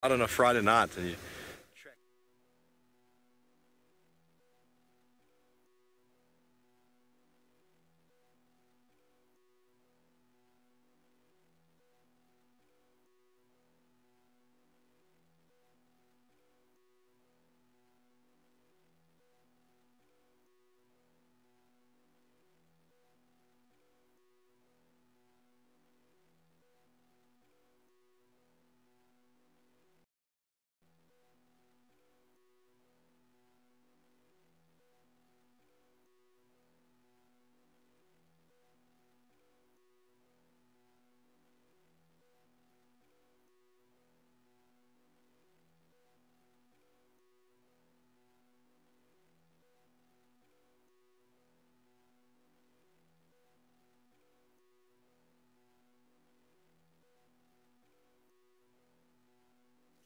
out on a Friday night and you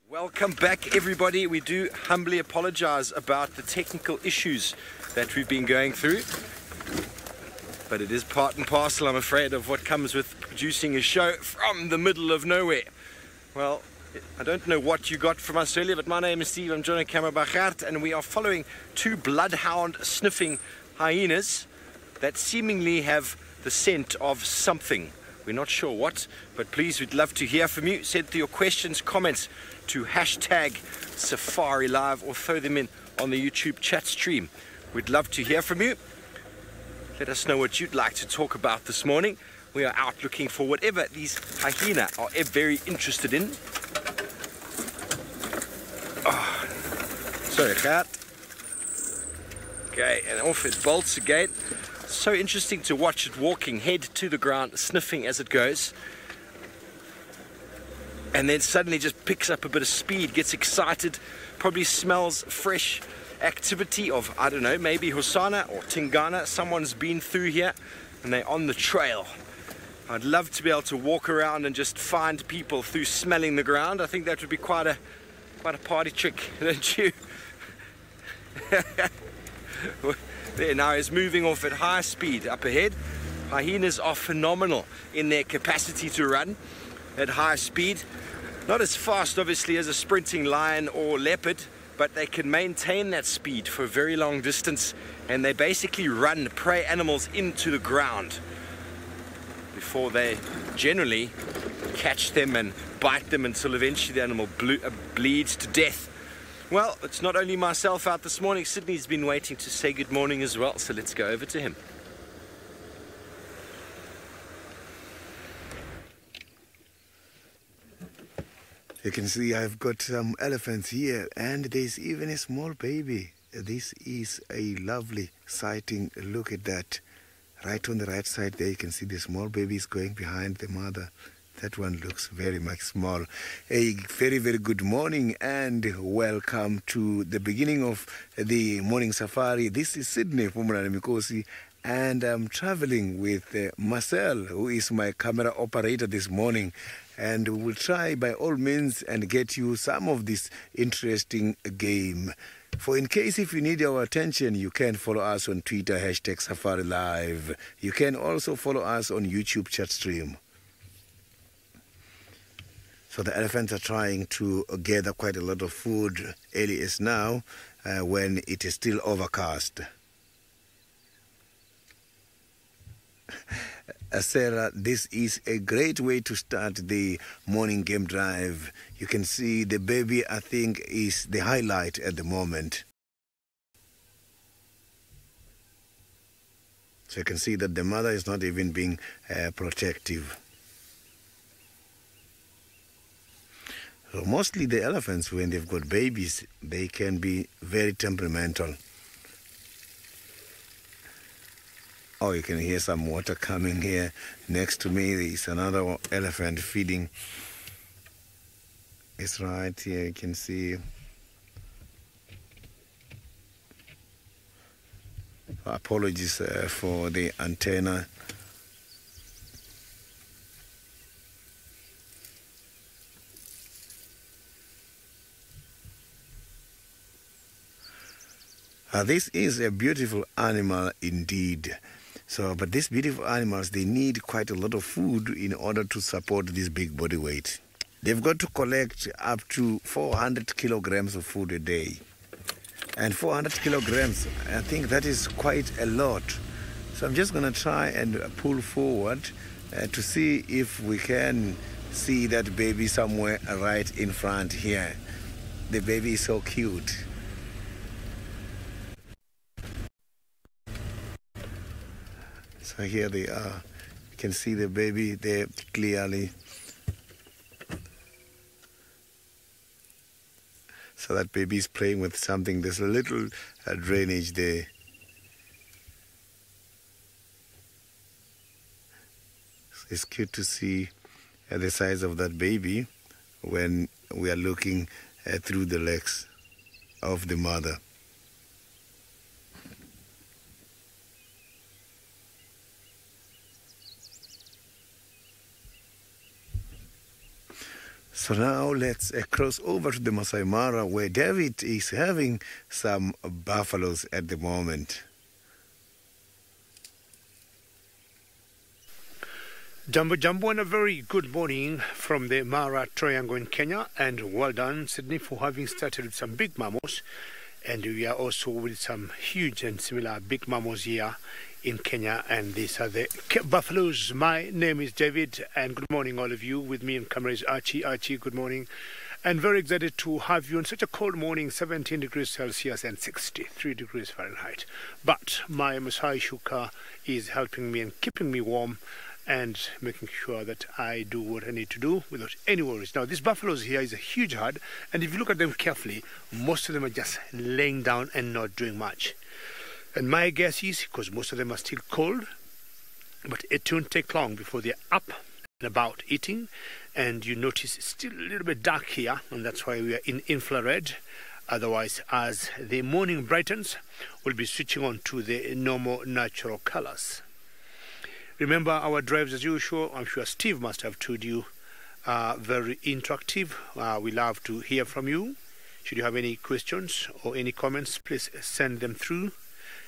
Welcome back, everybody. We do humbly apologize about the technical issues that we've been going through, but it is part and parcel, I'm afraid, of what comes with producing a show from the middle of nowhere. Well, I don't know what you got from us earlier, but my name is Steve. I'm John Kammerbachart, and we are following two bloodhound sniffing hyenas that seemingly have the scent of something. We're not sure what, but please, we'd love to hear from you. Send your questions, comments to #SafariLive or throw them in on the YouTube chat stream. We'd love to hear from you. Let us know what you'd like to talk about this morning. We are out looking for whatever these hyena are very interested in. Oh, sorry, cat. Okay, and off it bolts again. So interesting to watch it walking, head to the ground, sniffing as it goes. And then suddenly just picks up a bit of speed, gets excited, probably smells fresh activity of, I don't know, maybe Hosana or Tingana. Someone's been through here and they're on the trail. I'd love to be able to walk around and just find people through smelling the ground. I think that would be quite a party trick, don't you? There, now he's moving off at high speed up ahead. Hyenas are phenomenal in their capacity to run at high speed. Not as fast, obviously, as a sprinting lion or leopard, but they can maintain that speed for a very long distance, and they basically run prey animals into the ground before they generally catch them and bite them until eventually the animal bleeds to death. Well, it's not only myself out this morning. Sydney's been waiting to say good morning as well, so let's go over to him. You can see I've got some elephants here, and there's even a small baby. This is a lovely sighting. Look at that. Right on the right side there, you can see the small baby is going behind the mother. That one looks very much small. A very, very good morning and welcome to the beginning of the morning safari. This is Sydney from Niconico, and I'm traveling with Marcel, who is my camera operator this morning. And we will try by all means and get you some of this interesting game. For in case if you need our attention, you can follow us on Twitter, #SafariLive. You can also follow us on YouTube chat stream. So the elephants are trying to gather quite a lot of food early as now when it is still overcast. Sarah, this is a great way to start the morning game drive. You can see the baby, I think, is the highlight at the moment. So you can see that the mother is not even being protective. So mostly the elephants, when they've got babies, they can be very temperamental. Oh, you can hear some water coming here. Next to me, there's another elephant feeding. It's right here, you can see. Apologies for the antenna. This is a beautiful animal indeed. So, but these beautiful animals, they need quite a lot of food in order to support this big body weight. they've got to collect up to 400 kilograms of food a day. And 400 kilograms, I think that is quite a lot. So I'm just going to try and pull forward to see if we can see that baby somewhere right in front here. The baby is so cute. So here they are. You can see the baby there clearly. So that baby is playing with something. There's a little drainage there. So it's cute to see the size of that baby when we are looking through the legs of the mother. So now let's cross over to the Masai Mara, where David is having some buffaloes at the moment. Jumbo Jumbo, and a very good morning from the Mara Triangle in Kenya, and well done Sydney for having started with some big mammals, and we are also with some huge and similar big mammals here in Kenya, and these are the buffaloes. My name is David, and good morning all of you. With me in camera is Archie. Archie, good morning, and very excited to have you on such a cold morning, 17 degrees Celsius and 63 degrees Fahrenheit. But my Masai Shuka is helping me and keeping me warm and making sure that I do what I need to do without any worries. Now, these buffaloes here is a huge herd, and if you look at them carefully, most of them are just laying down and not doing much. And my guess is, because most of them are still cold, but it won't take long before they're up and about eating. And you notice it's still a little bit dark here, and that's why we are in infrared. Otherwise, as the morning brightens, we'll be switching on to the normal natural colors. Remember, our drives, as usual, I'm sure Steve must have told you, are very interactive. We love to hear from you. Should you have any questions or any comments, please send them through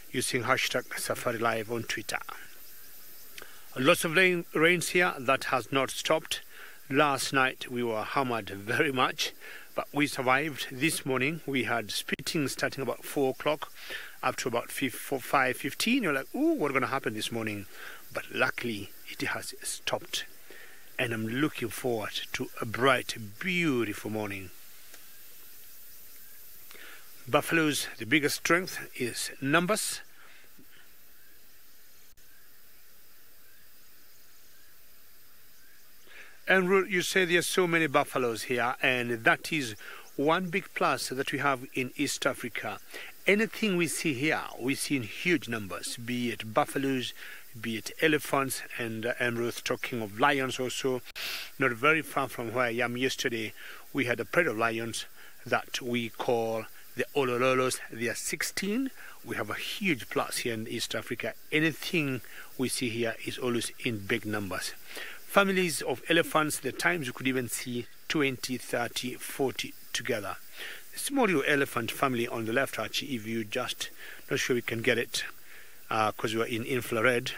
using hashtag SafariLive on Twitter. Lots of rains here. That has not stopped. Last night we were hammered very much, but we survived. This morning we had spitting starting about 4 o'clock up to about 5:15. You're like, ooh, what's going to happen this morning? But luckily it has stopped, and I'm looking forward to a bright, beautiful morning. Buffaloes, the biggest strength is numbers. And you say there are so many buffaloes here, and that is one big plus that we have in East Africa. Anything we see here, we see in huge numbers, be it buffaloes, be it elephants, and Ruth talking of lions also. Not very far from where I am yesterday, we had a pride of lions that we call the Olololos. They are 16. We have a huge plus here in East Africa. Anything we see here is always in big numbers. Families of elephants, the times you could even see 20, 30, 40 together. The small elephant family on the left, actually, if you just, not sure we can get it because we are in infrared,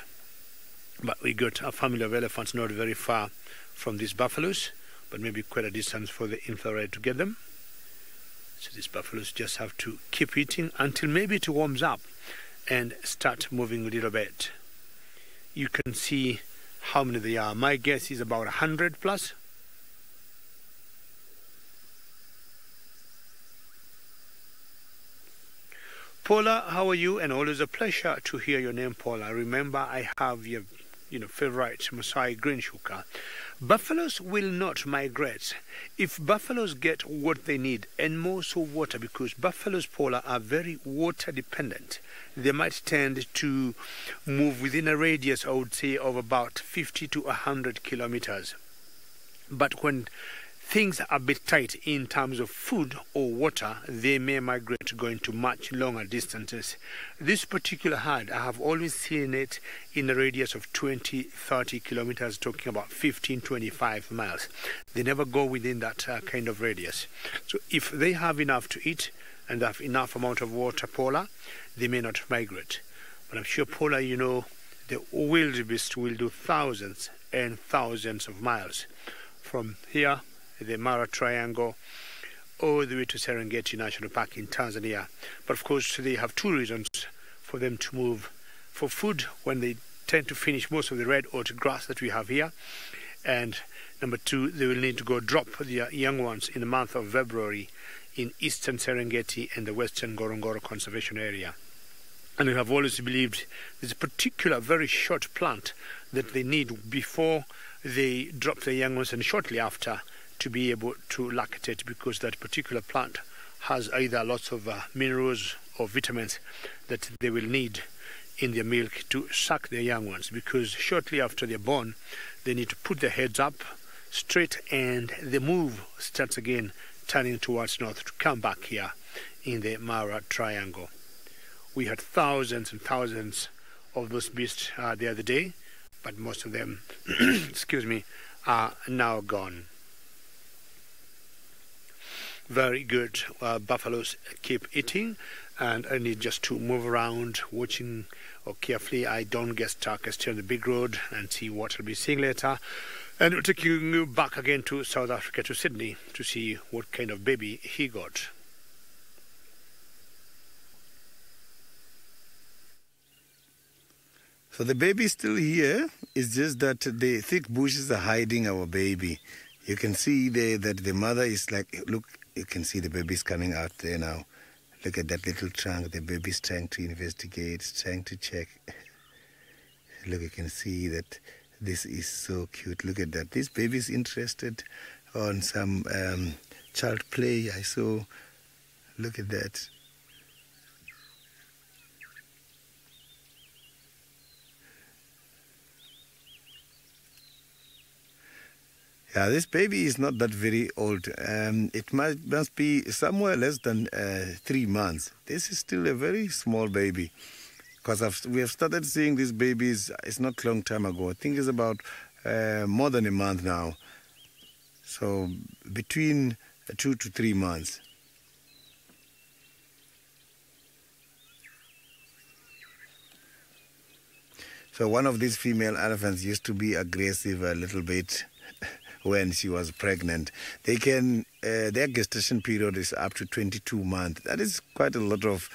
but we got a family of elephants not very far from these buffaloes, but maybe quite a distance for the infrared to get them. So these buffaloes just have to keep eating until maybe it warms up and start moving a little bit. You can see how many they are. My guess is about 100 plus. Paula, how are you? And always a pleasure to hear your name, Paula. Remember, I have your favorite Masai green shuka. Buffaloes will not migrate if buffaloes get what they need, and more so water, because buffaloes, Paula, are very water dependent. They might tend to move within a radius, I would say, of about 50 to 100 kilometers. But when things are a bit tight in terms of food or water, they may migrate going to much longer distances. This particular herd, I have always seen it in a radius of 20, 30 kilometers, talking about 15, 25 miles. They never go within that kind of radius. So if they have enough to eat and have enough amount of water, Paula, they may not migrate. But I'm sure, Paula, the wildebeest will do thousands and thousands of miles from here the Mara Triangle, all the way to Serengeti National Park in Tanzania. But of course, they have two reasons for them to move: for food, when they tend to finish most of the red oat grass that we have here, and number two, they will need to go drop their young ones in the month of February in eastern Serengeti and the western Ngorongoro Conservation Area. And we have always believed there's a particular very short plant that they need before they drop their young ones and shortly after to be able to lactate, because that particular plant has either lots of minerals or vitamins that they will need in their milk to suck their young ones, because shortly after they're born they need to put their heads up straight and the move starts again, turning towards north to come back here in the Mara Triangle. We had thousands and thousands of those beasts the other day, but most of them excuse me, are now gone. Very good. Buffaloes keep eating, and I need just to move around watching carefully. I don't get stuck. I stay on the big road and see what I'll be seeing later. And we'll take you back again to South Africa, to Sydney, to see what kind of baby he got. So the baby is still here. It's just that the thick bushes are hiding our baby. You can see there that the mother is like, look, you can see the baby's coming out there now. Look at that little trunk. The baby's trying to investigate, trying to check. Look, you can see that this is so cute. Look at that. This baby's interested on some child play. I saw. Look at that. Yeah, this baby is not that very old. It must be somewhere less than 3 months. This is still a very small baby, because we have started seeing these babies. It's not a long time ago. I think it's about more than a month now. So between 2 to 3 months. So one of these female elephants used to be aggressive a little bit when she was pregnant. They can, their gestation period is up to 22 months. That is quite a lot of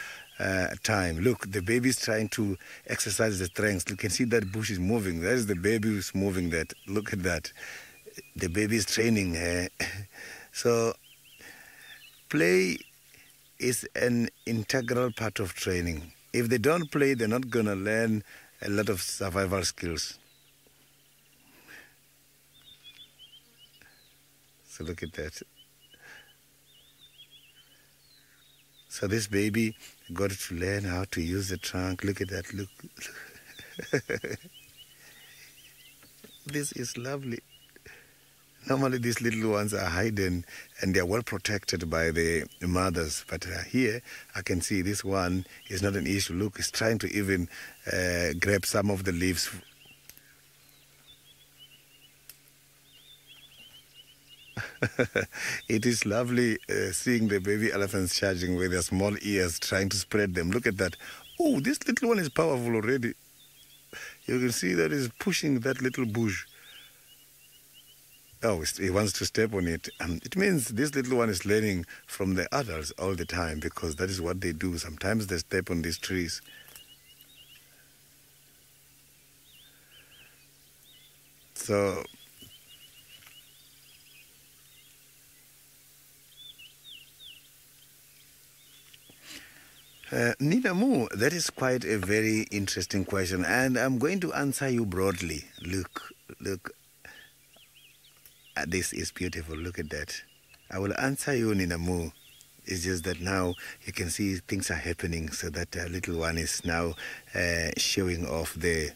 time. Look, the baby is trying to exercise the strength. You can see that bush is moving. That is the baby who's moving that. Look at that. The baby is training. So play is an integral part of training. If they don't play, they're not going to learn a lot of survival skills. So look at that. So this baby got to learn how to use the trunk. Look at that. Look. This is lovely. Normally these little ones are hidden and they are well protected by the mothers. But here I can see this one is not an issue. Look, it's trying to even grab some of the leaves. It is lovely seeing the baby elephants charging with their small ears, trying to spread them. Look at that. Oh, this little one is powerful already. You can see that he's pushing that little bush. Oh, he wants to step on it. It means this little one is learning from the adults all the time, because that is what they do. Sometimes they step on these trees. So Nina Mu, that is quite a very interesting question, and I'm going to answer you broadly. Look, this is beautiful. Look at that. I will answer you, Nina Mu. It's just that now you can see things are happening, so that little one is now showing off the.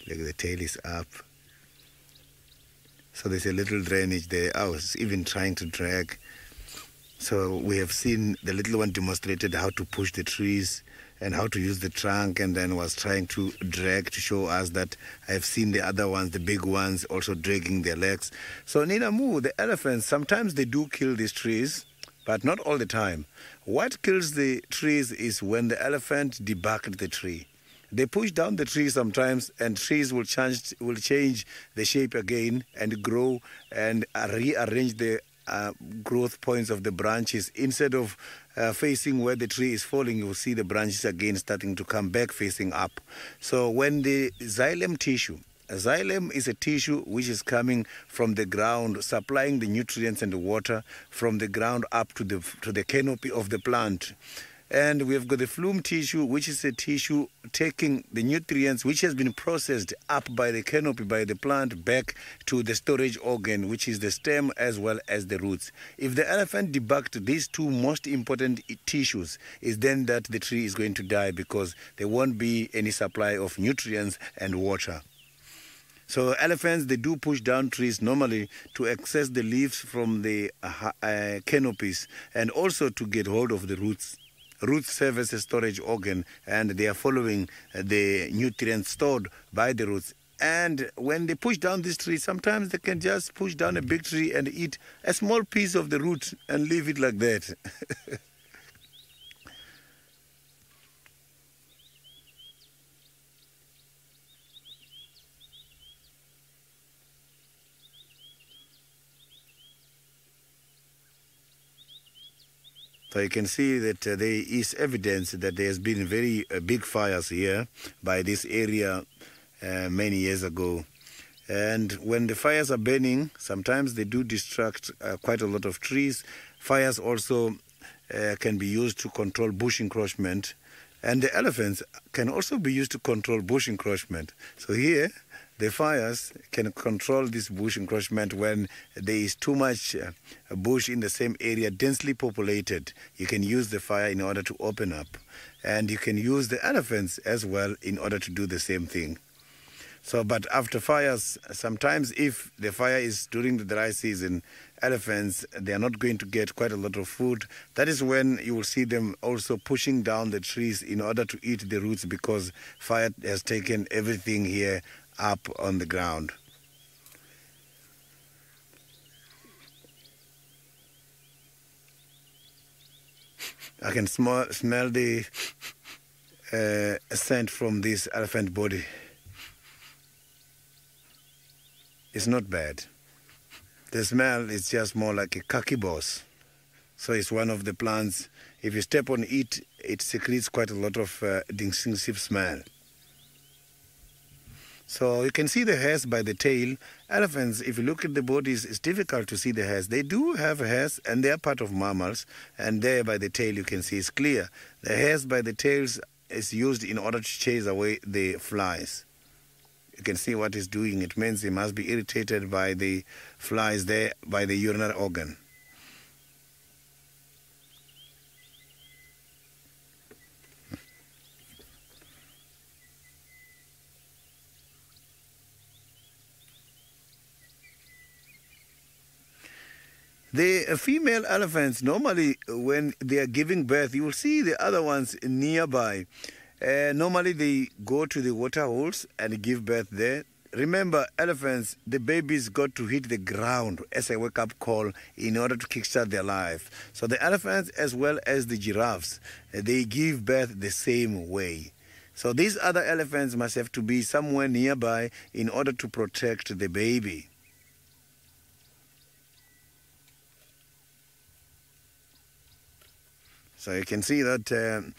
Look, the tail is up. So there's a little drainage there. I was even trying to drag. So we have seen the little one demonstrated how to push the trees and how to use the trunk, and then was trying to drag to show us that I have seen the other ones, the big ones, also dragging their legs. So Nina Mu, the elephants, sometimes they do kill these trees, but not all the time. What kills the trees is when the elephant debarked the tree. They push down the tree sometimes, and trees will change the shape again and grow and rearrange the growth points of the branches. Instead of facing where the tree is falling, you will see the branches again starting to come back facing up. So when the xylem tissue, xylem is a tissue which is coming from the ground, supplying the nutrients and the water from the ground up to the canopy of the plant. And we have got the phloem tissue, which is a tissue taking the nutrients which has been processed up by the canopy, by the plant, back to the storage organ, which is the stem as well as the roots. If the elephant debugged these two most important tissues, is then that the tree is going to die, because there won't be any supply of nutrients and water. So elephants, they do push down trees normally to access the leaves from the canopies, and also to get hold of the roots. Roots serve as a storage organ, and they are following the nutrients stored by the roots. And when they push down this tree, sometimes they can just push down a big tree and eat a small piece of the root and leave it like that. So you can see that there is evidence that there has been very big fires here by this area many years ago. And when the fires are burning, sometimes they do destruct quite a lot of trees. Fires also can be used to control bush encroachment. And the elephants can also be used to control bush encroachment. So here, the fires can control this bush encroachment when there is too much bush in the same area, densely populated. You can use the fire in order to open up. And you can use the elephants as well in order to do the same thing. So, but after fires, sometimes if the fire is during the dry season, elephants, they are not going to get quite a lot of food. That is when you will see them also pushing down the trees in order to eat the roots, because fire has taken everything here up on the ground. I can smell the scent from this elephant body. It's not bad. The smell is just more like a khaki boss. So it's one of the plants, if you step on it, it secretes quite a lot of distinctive smell. So you can see the hairs by the tail. Elephants, if you look at the bodies, it's difficult to see the hairs. They do have hairs, and they are part of mammals. And there by the tail you can see it's clear. The hairs by the tails is used in order to chase away the flies. You can see what it's doing. It means it must be irritated by the flies there, by the urinary organ. The female elephants, normally when they are giving birth, you will see the other ones nearby. Normally they go to the water holes and give birth there. Remember, elephants, the babies got to hit the ground as a wake-up call in order to kickstart their life. So the elephants, as well as the giraffes, they give birth the same way. So these other elephants must have to be somewhere nearby in order to protect the baby. So you can see that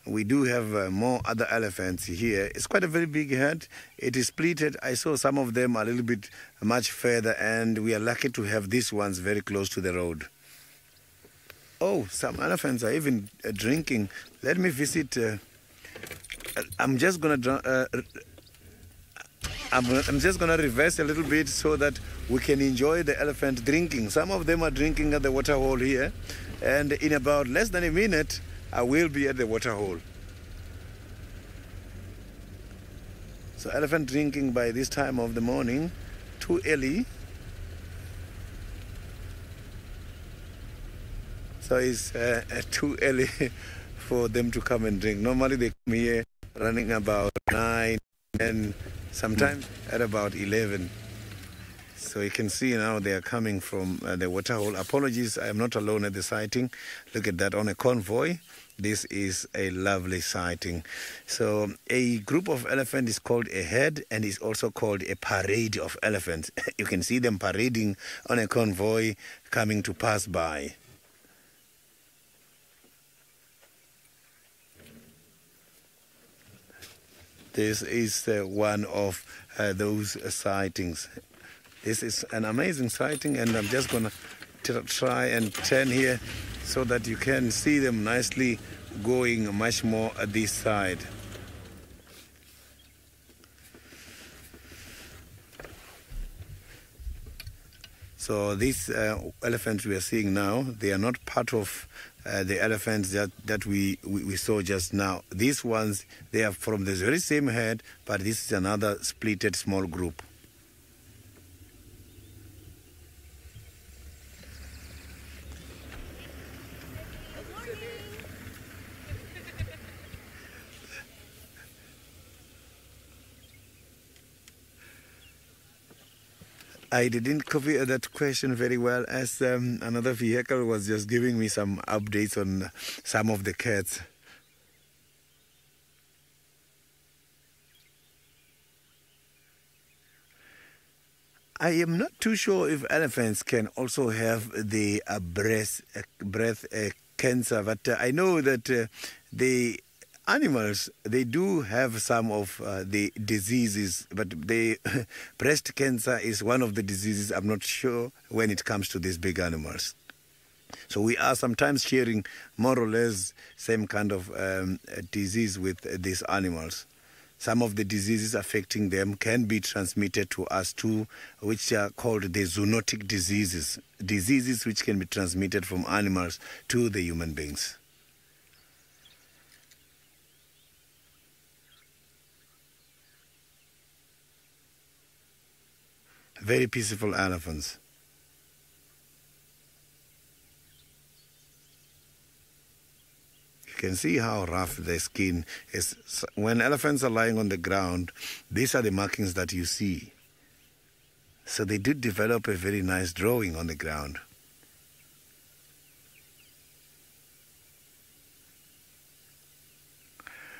we do have more other elephants here. It's quite a very big herd. It is splitted. I saw some of them a little bit much further, and we are lucky to have these ones very close to the road. Oh, some elephants are even drinking. Let me visit. I'm just gonna reverse a little bit so that we can enjoy the elephant drinking. Some of them are drinking at the water hole here, and in about less than a minute, I will be at the water hole. So elephant drinking by this time of the morning, too early. So it's too early for them to come and drink. Normally they come here running about 9 and sometimes at about 11. So you can see now they are coming from the water hole. Apologies, I am not alone at the sighting. Look at that, on a convoy. This is a lovely sighting. So a group of elephants is called a herd, and is also called a parade of elephants. You can see them parading on a convoy coming to pass by. This is one of those sightings. This is an amazing sighting, and I'm just going to try and turn here so that you can see them nicely going much more at this side. So these elephants we are seeing now, they are not part of the elephants that we saw just now. These ones, they are from the very same herd, but this is another splitted small group. I didn't copy that question very well, as another vehicle was just giving me some updates on some of the cats. I am not too sure if elephants can also have the breath cancer, but I know that the animals, they do have some of the diseases, but the breast cancer is one of the diseases I'm not sure when it comes to these big animals. So we are sometimes sharing more or less same kind of disease with these animals. Some of the diseases affecting them can be transmitted to us too, which are called the zoonotic diseases, diseases which can be transmitted from animals to the human beings. Very peaceful elephants. You can see how rough their skin is. When elephants are lying on the ground, these are the markings that you see. So they did develop a very nice drawing on the ground.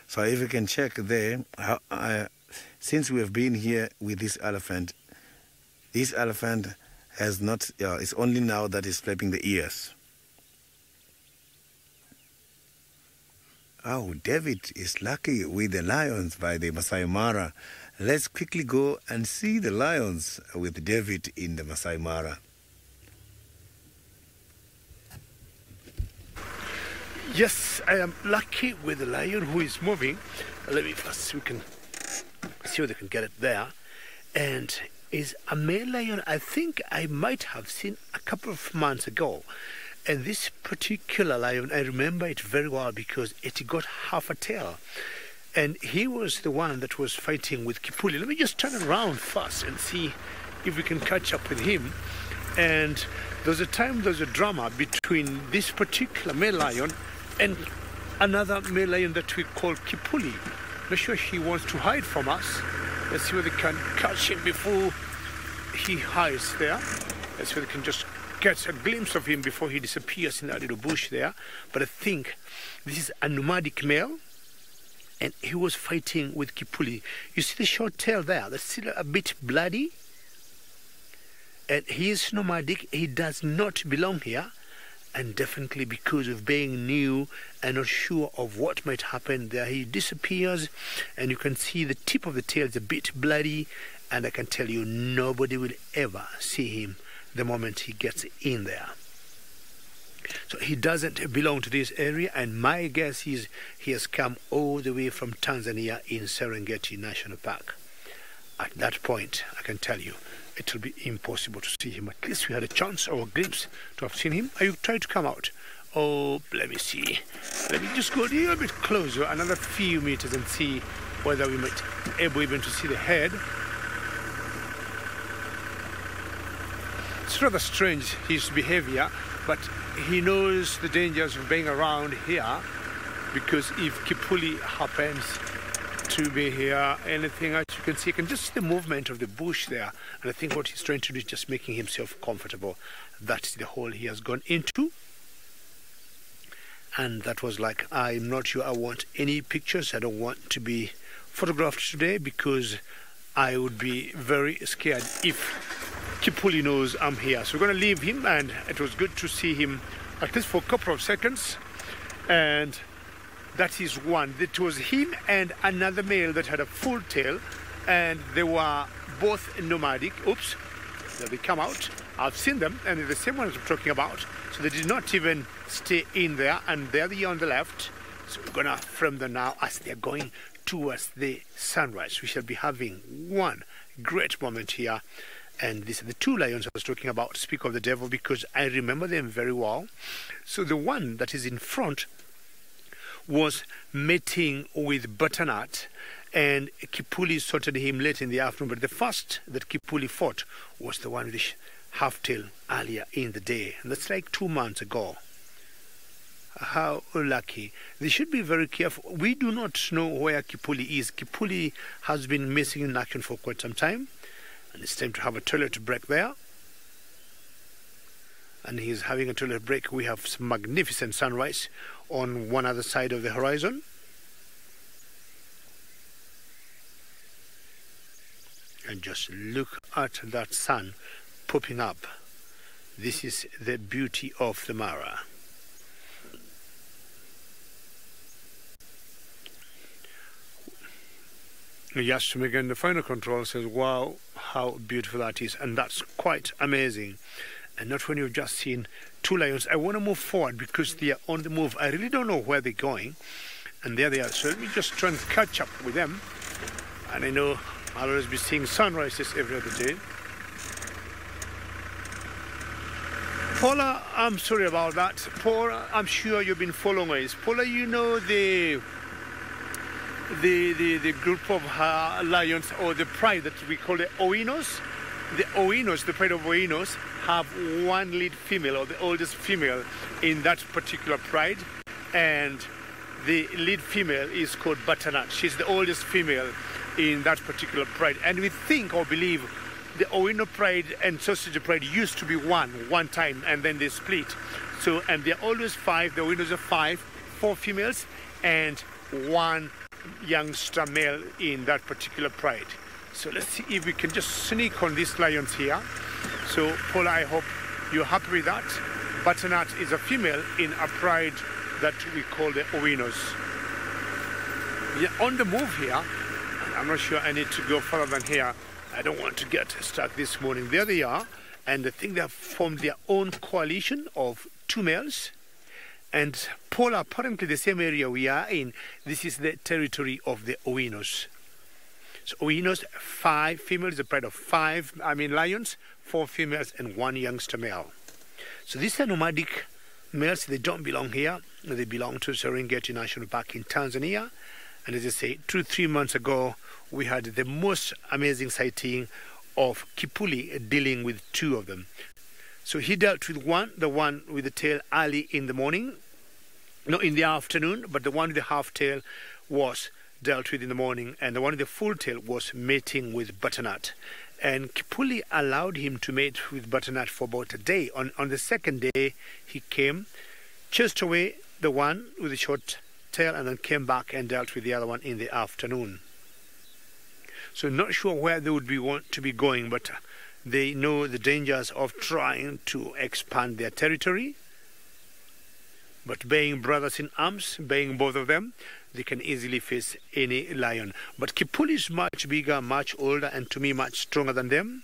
So if you can check there, since we have been here with this elephant has not, it's only now that it's flapping the ears. Oh, David is lucky with the lions by the Masai Mara. Let's quickly go and see the lions with David in the Masai Mara. Yes, I am lucky with the lion who is moving. Let me first, we can see whether they can get it there. And is a male lion I think I might have seen a couple of months ago. And this particular lion, I remember it very well because it got half a tail. And he was the one that was fighting with Kipuli. Let me just turn around first and see if we can catch up with him. And there's a drama between this particular male lion and another male lion that we call Kipuli. Not sure he wants to hide from us. Let's see whether they can catch him before he hides there. Let's see whether they can just get a glimpse of him before he disappears in that little bush there. But I think this is a nomadic male, and he was fighting with Kipuli. You see the short tail there? That's still a bit bloody. And he is nomadic. He does not belong here. And definitely because of being new and not sure of what might happen there, he disappears, and you can see the tip of the tail is a bit bloody, and I can tell you nobody will ever see him the moment he gets in there. So he doesn't belong to this area, and my guess is he has come all the way from Tanzania in Serengeti National Park. At that point, I can tell you, it will be impossible to see him. At least we had a chance or a glimpse to have seen him. Are you trying to come out? Oh, let me see. Let me just go a little bit closer, another few meters, and see whether we might be able even to see the head. It's rather strange, his behavior, but he knows the dangers of being around here, because if Kipuli happens to be here, anything as you can see, you can just see the movement of the bush there, and I think what he's trying to do is just making himself comfortable. That's the hole he has gone into, and that was like, I'm not sure I want any pictures. I don't want to be photographed today because I would be very scared if Kipuli knows I'm here. So we're going to leave him, and it was good to see him at least for a couple of seconds. And that is one. It was him and another male that had a full tail, and they were both nomadic. Oops, there they come out. I've seen them, and they're the same ones I'm talking about. So they did not even stay in there, and there they are on the left. So we're going to film them now as they're going towards the sunrise. We shall be having one great moment here. And these are the two lions I was talking about. Speak of the devil, because I remember them very well. So the one that is in front was mating with butternut, and Kipuli sorted him late in the afternoon. But the first that Kipuli fought was the one with the half-tail earlier in the day, and that's like 2 months ago. How lucky. They should be very careful. We do not know where Kipuli is. Kipuli has been missing in action for quite some time, and it's time to have a toilet break there. And he's having a toilet break. We have some magnificent sunrise on one other side of the horizon. And just look at that sun popping up. This is the beauty of the Mara. Yes, again, the final control says, wow, how beautiful that is. And that's quite amazing. And not when you've just seen two lions. I want to move forward because they are on the move. I really don't know where they're going. And there they are. So let me just try and catch up with them. And I know I'll always be seeing sunrises every other day. Paula, I'm sorry about that. Paula, I'm sure you've been following us. Paula, you know the group of lions, or the pride that we call the Oinos. The Oinos, the pride of Oinos, have one lead female, or the oldest female in that particular pride, and the lead female is called Butternut. She's the oldest female in that particular pride, and we think or believe the Owino pride and Sausage pride used to be one time, and then they split. So, and they're always five. The Owinos are five, 4 females and 1 youngster male in that particular pride. So let's see if we can just sneak on these lions here. So Paula, I hope you're happy with that. Butternut is a female in a pride that we call the Owinos. Yeah, on the move here. I'm not sure I need to go further than here. I don't want to get stuck this morning. There they are, and I think they have formed their own coalition of 2 males. And Paula, apparently the same area we are in, this is the territory of the Owinos. So Owinos, 5 females, a pride of 5, lions, 4 females and 1 youngster male. So these are nomadic males. They don't belong here. They belong to Serengeti National Park in Tanzania. And as I say, 2-3 months ago, we had the most amazing sighting of Kipuli dealing with 2 of them. So he dealt with the one with the tail early in the morning, no, in the afternoon, but the one with the half tail was dealt with in the morning, and the one with the full tail was mating with Butternut. And Kipuli allowed him to mate with Butternut for about a day. On the second day, he came, chased away the one with the short tail, and then came back and dealt with the other one in the afternoon. So not sure where they would want to be going, but they know the dangers of trying to expand their territory. But being brothers in arms, being both of them, they can easily face any lion. But Kipuli is much bigger, much older, and to me much stronger than them.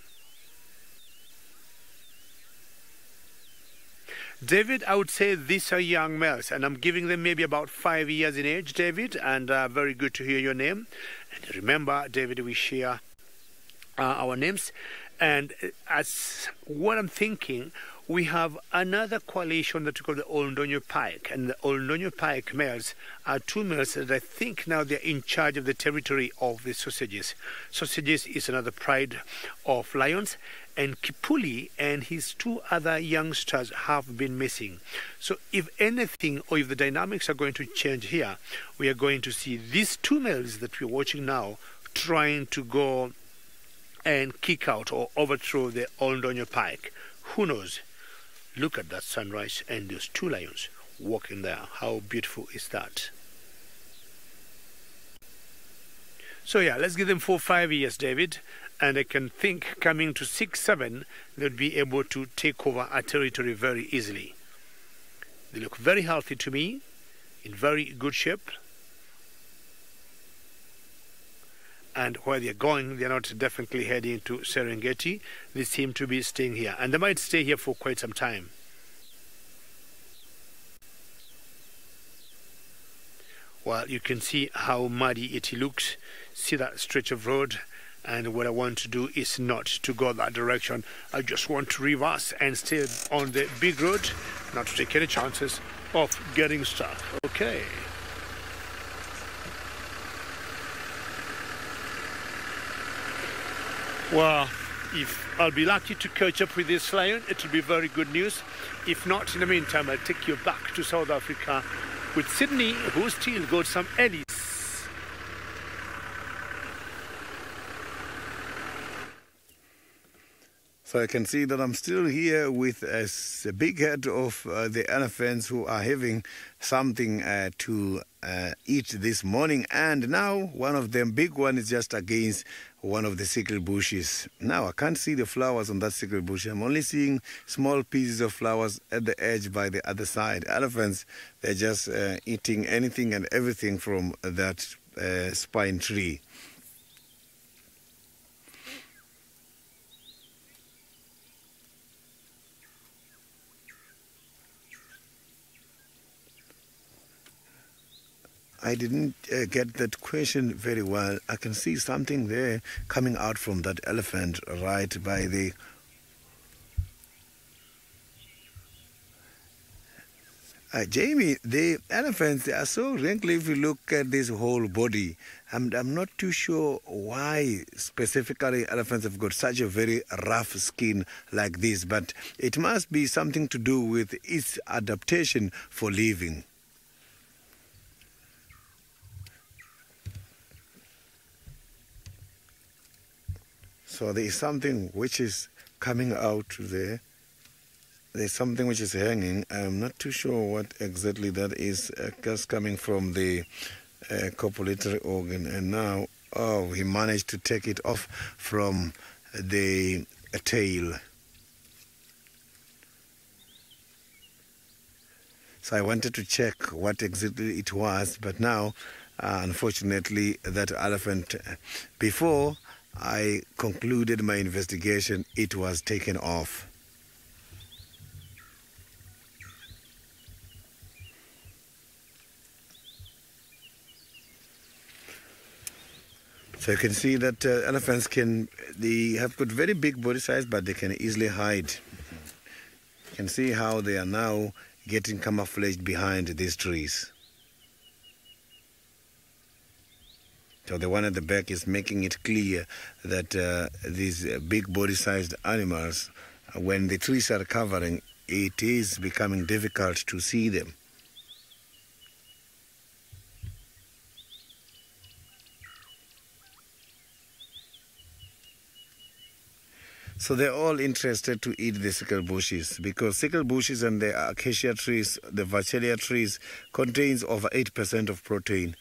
David, I would say these are young males, and I'm giving them maybe about 5 years in age, David, and very good to hear your name. And remember, David, we share our names. And as what I'm thinking, we have another coalition that we call the Oldonyo Pike, and the Oldonyo Pike males are 2 males that I think now they're in charge of the territory of the Sausages. Sausages is another pride of lions, and Kipuli and his 2 other youngsters have been missing. So if anything, or if the dynamics are going to change here, we are going to see these 2 males that we're watching now trying to go and kick out or overthrow the Oldonyo Pike. Who knows? Look at that sunrise and those 2 lions. walking there. How beautiful is that? So yeah, let's give them 4-5 years, David, and I can think coming to 6-7, they'll be able to take over our territory very easily. They look very healthy to me, in very good shape. And where they're going, they're not definitely heading to Serengeti. They seem to be staying here, and they might stay here for quite some time. Well, you can see how muddy it looks. See that stretch of road, and what I want to do is not to go that direction. I just want to reverse and stay on the big road, not to take any chances of getting stuck. Okay. Well, if I'll be lucky to catch up with this lion, it will be very good news. If not, in the meantime, I'll take you back to South Africa with Sydney, who still got some eddies. So I can see that I'm still here with a big head of the elephants who are having something to eat this morning. And now one of them, big one, is just against one of the sickle bushes. Now I can't see the flowers on that sickle bush. I'm only seeing small pieces of flowers at the edge by the other side. Elephants, they're just eating anything and everything from that spine tree. I didn't get that question very well. I can see something there coming out from that elephant right by the... Jamie, the elephants, they are so wrinkly if you look at this whole body. I'm not too sure why specifically elephants have got such a very rough skin like this, but it must be something to do with its adaptation for living. So there is something which is coming out there. There's something which is hanging. I'm not too sure what exactly that is, just coming from the copulatory organ. And now, oh, he managed to take it off from the tail. So I wanted to check what exactly it was, but now, unfortunately, that elephant, before I concluded my investigation, it was taken off. So you can see that elephants they have got very big body size, but they can easily hide. You can see how they are now getting camouflaged behind these trees. So the one at the back is making it clear that these big body-sized animals, when the trees are covering, it is becoming difficult to see them. So they're all interested to eat the sickle bushes, because sickle bushes and the acacia trees, the vachelia trees, contains over 8% of protein,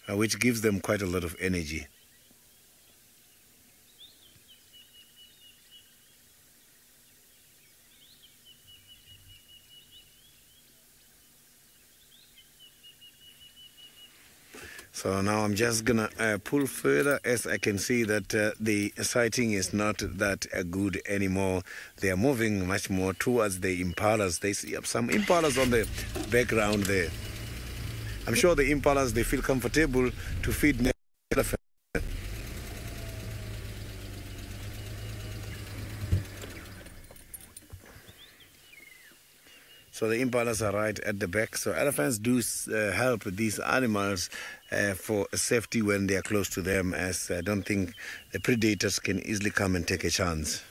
which gives them quite a lot of energy. So now I'm just gonna pull further, as I can see that the sighting is not that good anymore. They are moving much more towards the impalas. They see some impalas on the background there. I'm sure the impalas, they feel comfortable to feed elephants. So the impalas are right at the back. So elephants do help these animals for safety when they are close to them, as I don't think the predators can easily come and take a chance.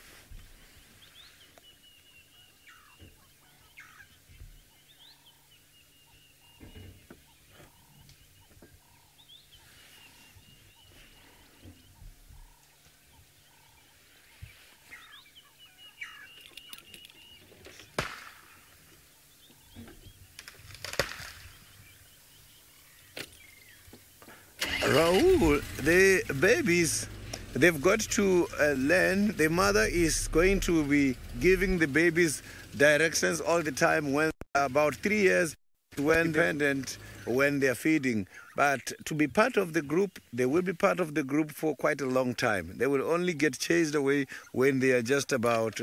Rahul, the babies, they've got to learn. The mother is going to be giving the babies directions all the time when about 3 years, when independent, when they're feeding. But to be part of the group, they will be part of the group for quite a long time. They will only get chased away when they are just about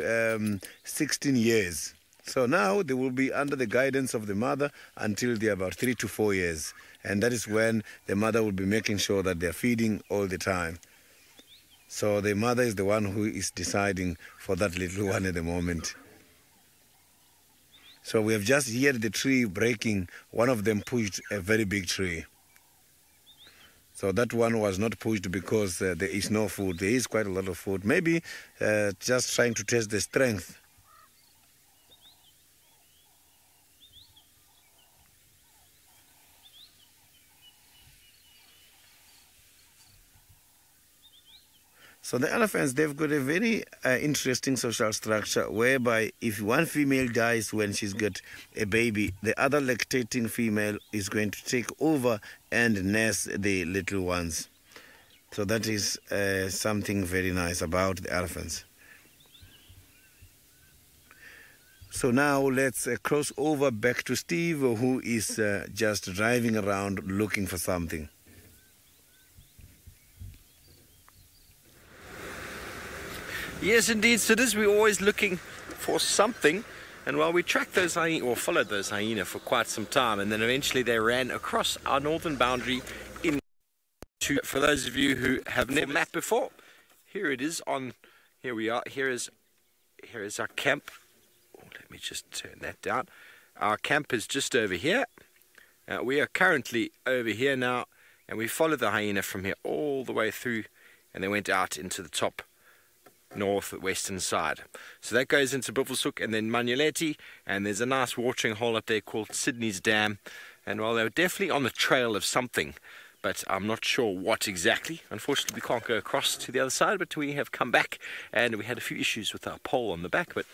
16 years. So now they will be under the guidance of the mother until they're about 3 to 4 years. And that is when the mother will be making sure that they're feeding all the time. So the mother is the one who is deciding for that little one at the moment. So we have just heard the tree breaking. One of them pushed a very big tree. So that one was not pushed because there is no food. There is quite a lot of food. Maybe just trying to test the strength. So the elephants, they've got a very interesting social structure whereby if one female dies when she's got a baby, the other lactating female is going to take over and nurse the little ones. So that is something very nice about the elephants. So now let's cross over back to Steve, who is just driving around looking for something. Yes, indeed, Sidders, we're always looking for something. And while we tracked those hyena, or followed those hyena for quite some time, and then eventually they ran across our northern boundary into, for those of you who have never mapped before, here it is on, here we are, here is our camp. Oh, let me just turn that down. Our camp is just over here. We are currently over here now, and we followed the hyena from here all the way through, and they went out into the top northwestern side. So that goes into Buffelshoek and then Manuleti, and there's a nice watering hole up there called Sydney's Dam. And while they were definitely on the trail of something, but I'm not sure what exactly. Unfortunately, we can't go across to the other side, but we have come back, and we had a few issues with our pole on the back, but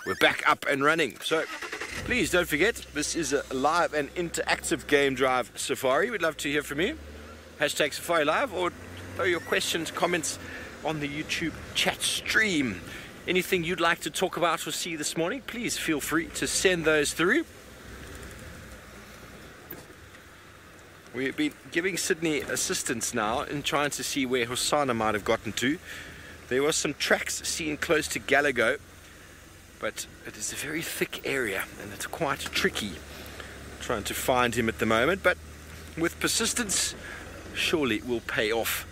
we're back up and running. So please don't forget, this is a live and interactive game drive safari. We'd love to hear from you. Hashtag SafariLive, or throw your questions, comments on the YouTube chat stream. Anything you'd like to talk about or see this morning, please feel free to send those through. We've been giving Sydney assistance now in trying to see where Hosanna might have gotten to. There were some tracks seen close to Galago, but it is a very thick area and it's quite tricky trying to find him at the moment, but with persistence surely it will pay off.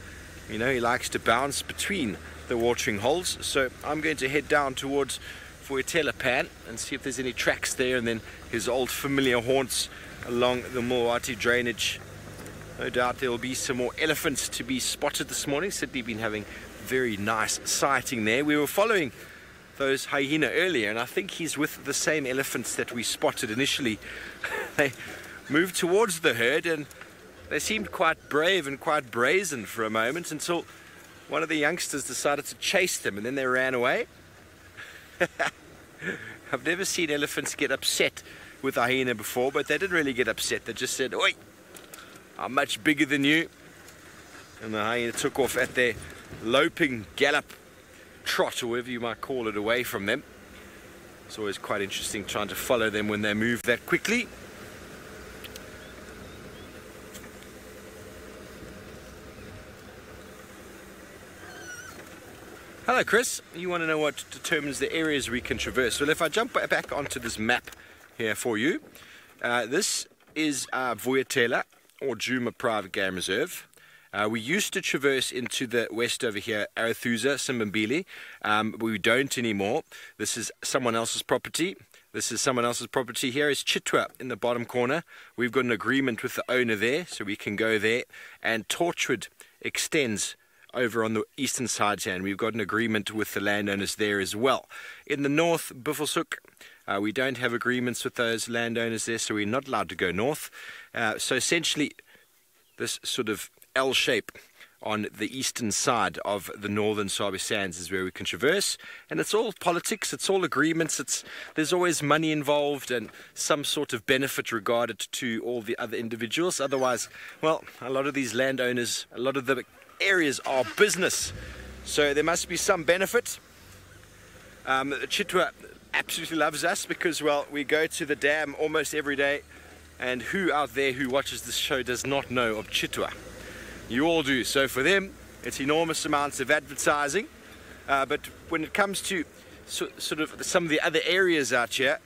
You know, he likes to bounce between the watering holes, so I'm going to head down towards Vuetelapan and see if there's any tracks there, and then his old familiar haunts along the Mulwati drainage. No doubt there will be some more elephants to be spotted this morning. Sydney been having very nice sighting there. We were following those hyena earlier, and I think he's with the same elephants that we spotted initially. They moved towards the herd and they seemed quite brave and quite brazen for a moment until one of the youngsters decided to chase them, and then they ran away. I've never seen elephants get upset with a hyena before, but they didn't really get upset. They just said, "Oi, I'm much bigger than you." And the hyena took off at their loping gallop, trot, or whatever you might call it, away from them. It's always quite interesting trying to follow them when they move that quickly. Hello Chris, you want to know what determines the areas we can traverse? Well, if I jump back onto this map here for you, this is Vuetela or Djuma Private Game Reserve. We used to traverse into the west over here, Arathusa, Simbambili, but we don't anymore. This is someone else's property. This is someone else's property. Here is Chitwa in the bottom corner. We've got an agreement with the owner there, so we can go there. And Torchwood extends over on the eastern side here, and we've got an agreement with the landowners there as well. In the north, Buffelshoek, we don't have agreements with those landowners there, so we're not allowed to go north. So essentially, this sort of L shape on the eastern side of the northern Sabi Sands is where we can traverse, and it's all politics, it's all agreements, there's always money involved and some sort of benefit regarded to all the other individuals. Otherwise, well, a lot of these landowners, a lot of the areas are business, so there must be some benefit. Chitwa absolutely loves us because, well, we go to the dam almost every day, and who out there who watches this show does not know of Chitwa? You all do. So for them, it's enormous amounts of advertising. But when it comes to sort of some of the other areas out here,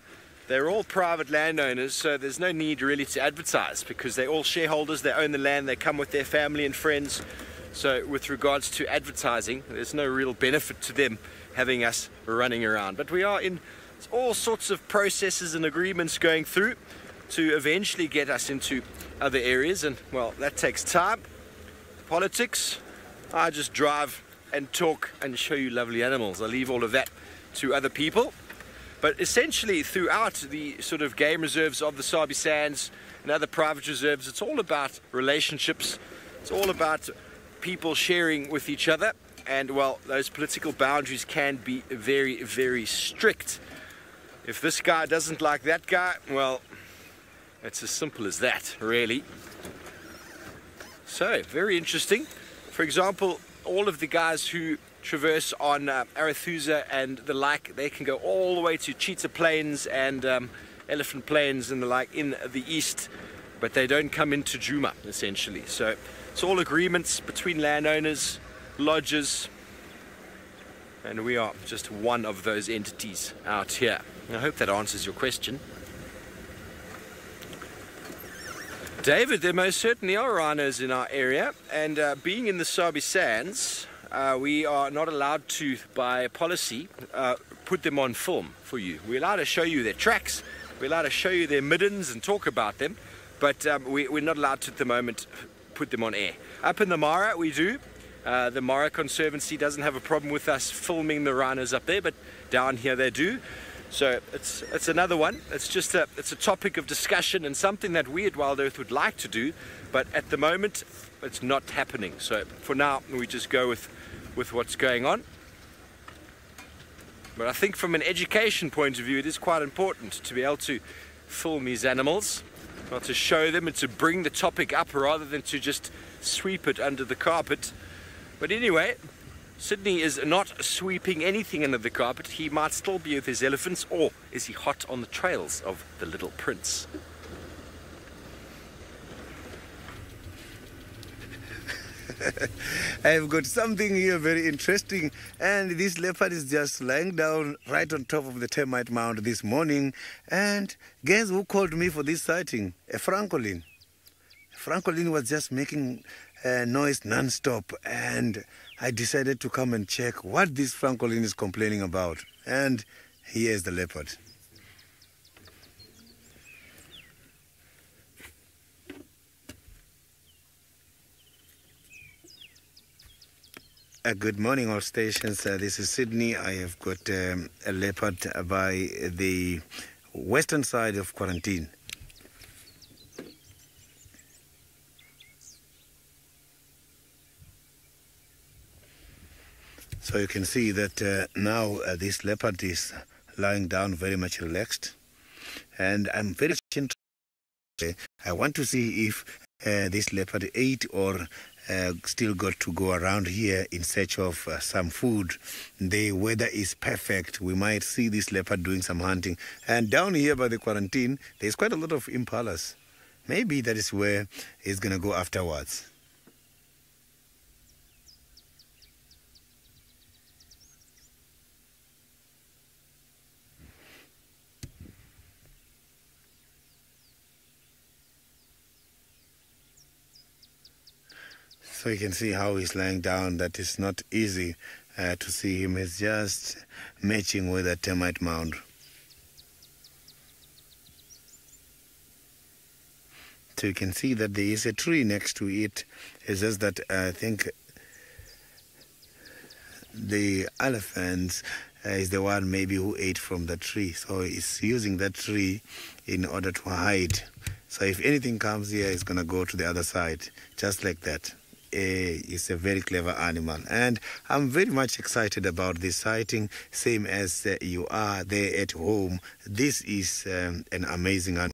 they're all private landowners, so there's no need really to advertise because they're all shareholders, they own the land, they come with their family and friends. So with regards to advertising, there's no real benefit to them having us running around. But we are in all sorts of processes and agreements going through to eventually get us into other areas, and well, that takes time. Politics, I just drive and talk and show you lovely animals. I leave all of that to other people. But essentially throughout the sort of game reserves of the Sabi Sands and other private reserves, it's all about relationships, it's all about people sharing with each other, and well, those political boundaries can be very, very strict. If this guy doesn't like that guy, well, it's as simple as that, really. So, very interesting. For example, all of the guys who traverse on Arathusa and the like, they can go all the way to Cheetah Plains and Elephant Plains and the like in the east, but they don't come into Djuma, essentially. So, it's all agreements between landowners, lodges, and we are just one of those entities out here. I hope that answers your question. David, there most certainly are rhinos in our area, and being in the Sabi Sands, we are not allowed to, by policy, put them on film for you. We're allowed to show you their tracks, we're allowed to show you their middens and talk about them, but we're not allowed to at the moment put them on air. Up in the Mara we do. The Mara Conservancy doesn't have a problem with us filming the rhinos up there, but down here they do. So it's another one. It's a topic of discussion and something that we at Wild Earth would like to do, but at the moment it's not happening. So for now we just go with what's going on. But I think from an education point of view, it is quite important to be able to film these animals, not to show them and to bring the topic up rather than to just sweep it under the carpet. But anyway, Sydney is not sweeping anything under the carpet. He might still be with his elephants, or is he hot on the trails of the Little Prince? I've got something here very interesting, and this leopard is just lying down right on top of the termite mound this morning. And guess who called me for this sighting? A francolin. A francolin was just making noise non-stop, and I decided to come and check what this francolin is complaining about. And here's the leopard. Good morning, all stations. This is Sydney. I have got a leopard by the western side of quarantine. So you can see that now this leopard is lying down very much relaxed, and I'm very interested. I want to see if this leopard ate or still got to go around here in search of some food. The weather is perfect. We might see this leopard doing some hunting. And down here by the quarantine, there's quite a lot of impalas. Maybe that is where he's going to go afterwards. So you can see how he's lying down. That is not easy to see him. He's just matching with a termite mound. So you can see that there is a tree next to it. It's just that I think the elephant is the one maybe who ate from the tree. So he's using that tree in order to hide. So if anything comes here, it's going to go to the other side, just like that. is a very clever animal. And I'm very much excited about this sighting, same as you are there at home. This is an amazing animal.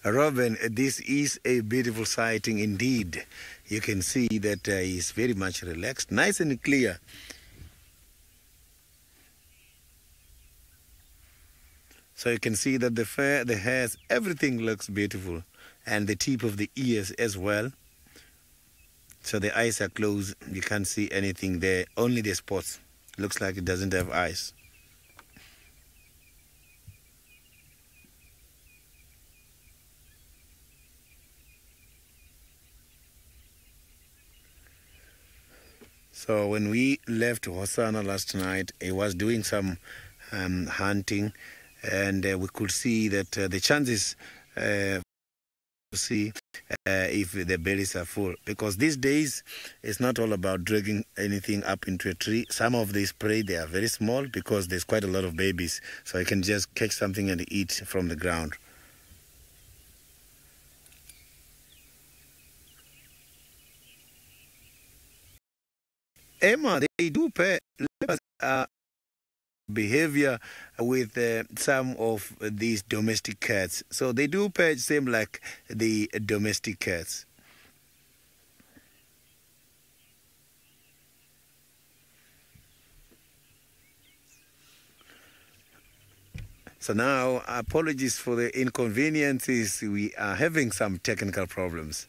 Robin, this is a beautiful sighting indeed. You can see that he's very much relaxed, nice and clear. So you can see that the hairs, everything looks beautiful, and the tip of the ears as well. So the eyes are closed, you can't see anything there, only the spots. Looks like it doesn't have eyes. So when we left Hosanna last night, he was doing some hunting, and we could see that the chances to see if the bellies are full, because these days it's not all about dragging anything up into a tree. Some of these prey, they are very small because there's quite a lot of babies, so you can just catch something and eat from the ground. Emma, they do pay behavior with some of these domestic cats. So they do pay same like the domestic cats. So now, apologies for the inconveniences. We are having some technical problems.